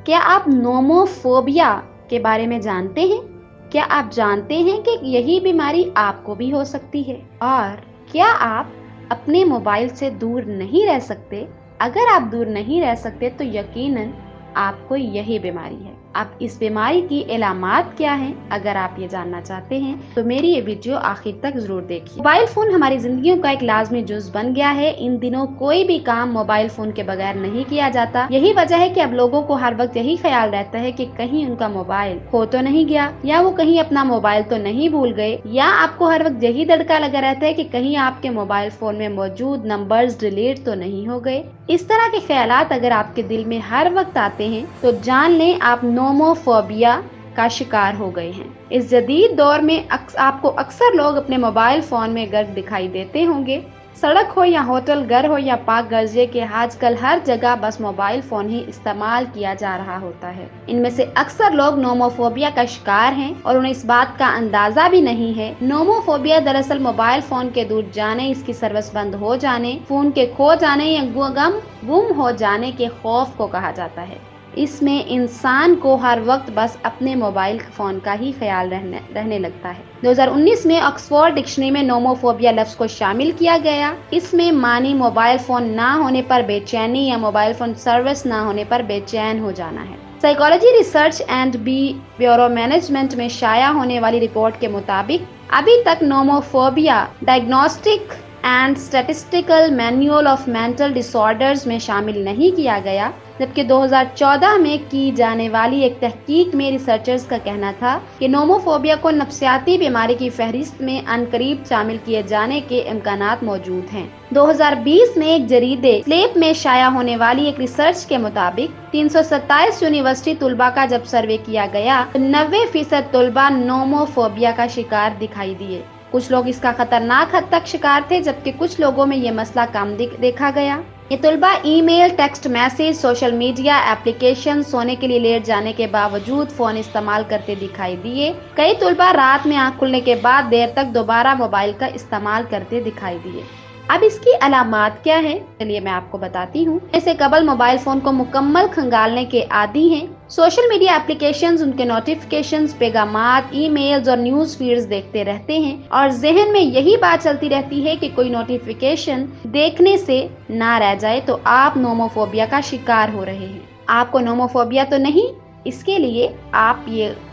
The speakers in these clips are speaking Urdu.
کیا آپ نوموفوبیا کے بارے میں جانتے ہیں؟ کیا آپ جانتے ہیں کہ یہی بیماری آپ کو بھی ہو سکتی ہے؟ اور کیا آپ اپنے موبائل سے دور نہیں رہ سکتے؟ اگر آپ دور نہیں رہ سکتے تو یقیناً آپ کو یہی بیماری ہے۔ اب اس بیماری کی علامات کیا ہیں؟ اگر آپ یہ جاننا چاہتے ہیں تو میری یہ ویڈیو آخر تک ضرور دیکھیے۔ موبائل فون ہماری زندگیوں کا ایک لازمی جز بن گیا ہے۔ ان دنوں کوئی بھی کام موبائل فون کے بغیر نہیں کیا جاتا۔ یہی وجہ ہے کہ اب لوگوں کو ہر وقت یہی خیال رہتا ہے کہ کہیں ان کا موبائل کھو تو نہیں گیا، یا وہ کہیں اپنا موبائل تو نہیں بھول گئے، یا آپ کو ہر وقت یہی دڑکا لگا رہتا ہے کہ کہیں آپ کے موبائل فون میں موجود نمبرز ڈیلیٹ تو نہیں ہو گئے۔ اس طرح کے خیالات اگر آپ کے دل میں ہر وقت آتے ہیں تو جان لیں آپ نوموفوبیا کا شکار ہو گئے ہیں۔ اس جدید دور میں آپ کو اکثر لوگ اپنے موبائل فون میں غرق دکھائی دیتے ہوں گے۔ سڑک ہو یا ہوٹل، گھر ہو یا پاک گرجے کے، آج کل ہر جگہ بس موبائل فون ہی استعمال کیا جا رہا ہوتا ہے۔ ان میں سے اکثر لوگ نوموفوبیا کا شکار ہیں اور انہیں اس بات کا اندازہ بھی نہیں ہے۔ نوموفوبیا دراصل موبائل فون کے دور جانے، اس کی سروس بند ہو جانے، فون کے کھو جانے یا گم ہو جانے کے خوف کو کہا جاتا ہے۔ اس میں انسان کو ہر وقت بس اپنے موبائل فون کا ہی خیال رہنے لگتا ہے۔ 2019 میں آکسفورڈ ڈکشنری میں نوموفوبیا لفظ کو شامل کیا گیا۔ اس میں معنی موبائل فون نہ ہونے پر بے چینی یا موبائل فون سروس نہ ہونے پر بے چین ہو جانا ہے۔ Psychology research and bureau management میں شائع ہونے والی رپورٹ کے مطابق ابھی تک nomophobia diagnostic and statistical manual of mental disorders میں شامل نہیں کیا گیا، جبکہ 2014 میں کی جانے والی ایک تحقیق میں ریسرچرز کا کہنا تھا کہ نوموفوبیا کو نفسیاتی بیماری کی فہرست میں عنقریب شامل کیے جانے کے امکانات موجود ہیں۔ 2020 میں ایک جریدے سلیپ میں شائع ہونے والی ایک ریسرچ کے مطابق 327 یونیورسٹی طلباء کا جب سروے کیا گیا تو 90% طلباء نوموفوبیا کا شکار دکھائی دیے۔ کچھ لوگ اس کا خطرناک حد تک شکار تھے، جبکہ کچھ لوگوں میں یہ مسئلہ کم دیکھا گیا۔ یہ طلباء email, text message, social media application, سونے کے لیے لیٹ جانے کے باوجود فون استعمال کرتے دکھائی دیے۔ کئی طلباء رات میں آنکھ کھلنے کے بعد دیر تک دوبارہ موبائل کا استعمال کرتے دکھائی دیے۔ اب اس کی علامات کیا ہیں؟ چلیے میں آپ کو بتاتی ہوں۔ اس سے قبل موبائل فون کو مکمل کھنگالنے کے عادی ہیں۔ سوشل میڈیا ایپلیکیشنز، ان کے نوٹیفیکیشنز، پیغامات، ای میلز اور نیوز فیڈز دیکھتے رہتے ہیں اور ذہن میں یہی بات چلتی رہتی ہے کہ کوئی نوٹیفیکیشن دیکھنے سے نہ رہ جائے تو آپ نوموفوبیا کا شکار ہو رہے ہیں۔ آپ کو نوموفوبیا تو نہیں؟ اس کے لیے آپ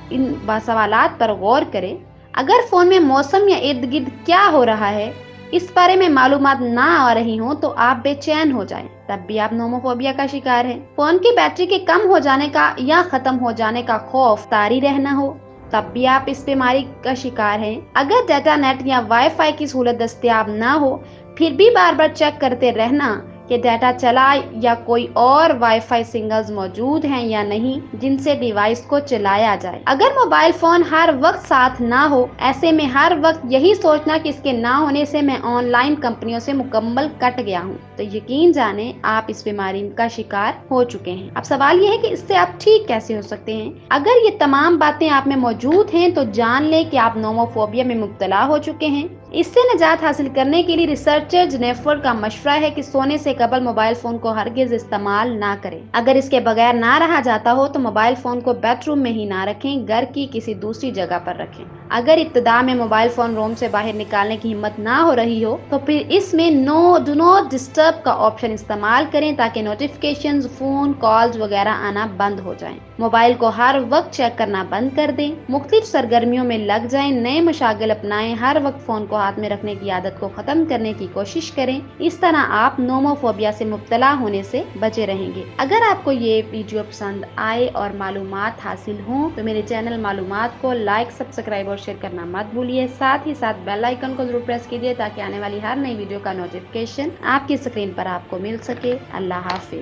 ان سوالات پر غور کریں۔ اگر فون میں موسم یا ارد گرد کیا ہو رہا ہے اس بارے میں معلومات نہ آ رہی ہوں تو آپ بے چین ہو جائیں، تب بھی آپ نوموفوبیا کا شکار ہیں۔ فون کی بیٹری کے کم ہو جانے کا یا ختم ہو جانے کا خوف طاری رہنا ہو، تب بھی آپ اس بیماری کا شکار ہیں۔ اگر ڈیٹا نیٹ یا وائی فائی کی سہولت دستیاب نہ ہو پھر بھی بار بار چیک کرتے رہنا کہ ڈیٹا چلا یا کوئی اور وائی فائی سگنلز موجود ہیں یا نہیں جن سے ڈیوائس کو چلایا جائے۔ اگر موبائل فون ہر وقت ساتھ نہ ہو، ایسے میں ہر وقت یہی سوچنا کہ اس کے نہ ہونے سے میں آن لائن کمپنیوں سے مکمل کٹ گیا ہوں، تو یقین جانیں آپ اس بیماری کا شکار ہو چکے ہیں۔ اب سوال یہ ہے کہ اس سے آپ ٹھیک کیسے ہو سکتے ہیں؟ اگر یہ تمام باتیں آپ میں موجود ہیں تو جان لیں کہ آپ نوموفوبیا میں مبتلا ہو چکے ہیں۔ اس سے نجات حاصل کرنے کے لیے ریسرچر جینیفر کا مشورہ ہے کہ سونے سے قبل موبائل فون کو ہرگز استعمال نہ کریں۔ اگر اس کے بغیر نہ رہا جاتا ہو تو موبائل فون کو بیڈ روم میں ہی نہ رکھیں، گھر کی کسی دوسری جگہ پر رکھیں۔ اگر ابتدا میں موبائل فون روم سے باہر نکالنے کی ہمت نہ ہو رہی ہو تو پھر اس میں ڈو ناٹ ڈسٹرب کا آپشن استعمال کریں تاکہ نوٹیفیکیشنز، فون کالز وغیرہ آنا بند ہو جائیں۔ موبائل کو ہر وقت چیک کرنا بند کر دیں، مختلف سرگرمیوں میں لگ جائیں، نئے مشاغل اپنائیں، ہر وقت فون کو ہاتھ میں رکھنے کی عادت کو ختم کرنے کی کوشش کریں۔ اس طرح آپ نوموفوبیا سے مبتلا ہونے سے بچے رہیں گے۔ اگر آپ کو یہ ویڈیو پسند آئے اور معلومات حاصل ہوں تو میرے چینل معلومات کو لائک، سبسکرائب اور شیئر کرنا مت بھولیے۔ ساتھ ہی ساتھ بیل آئیکن کو ضرور پریس کیجیے تاکہ آنے والی ہر نئی ویڈیو کا نوٹیفیکیشن آپ کی اسکرین پر آپ کو مل سکے۔ اللہ حافظ۔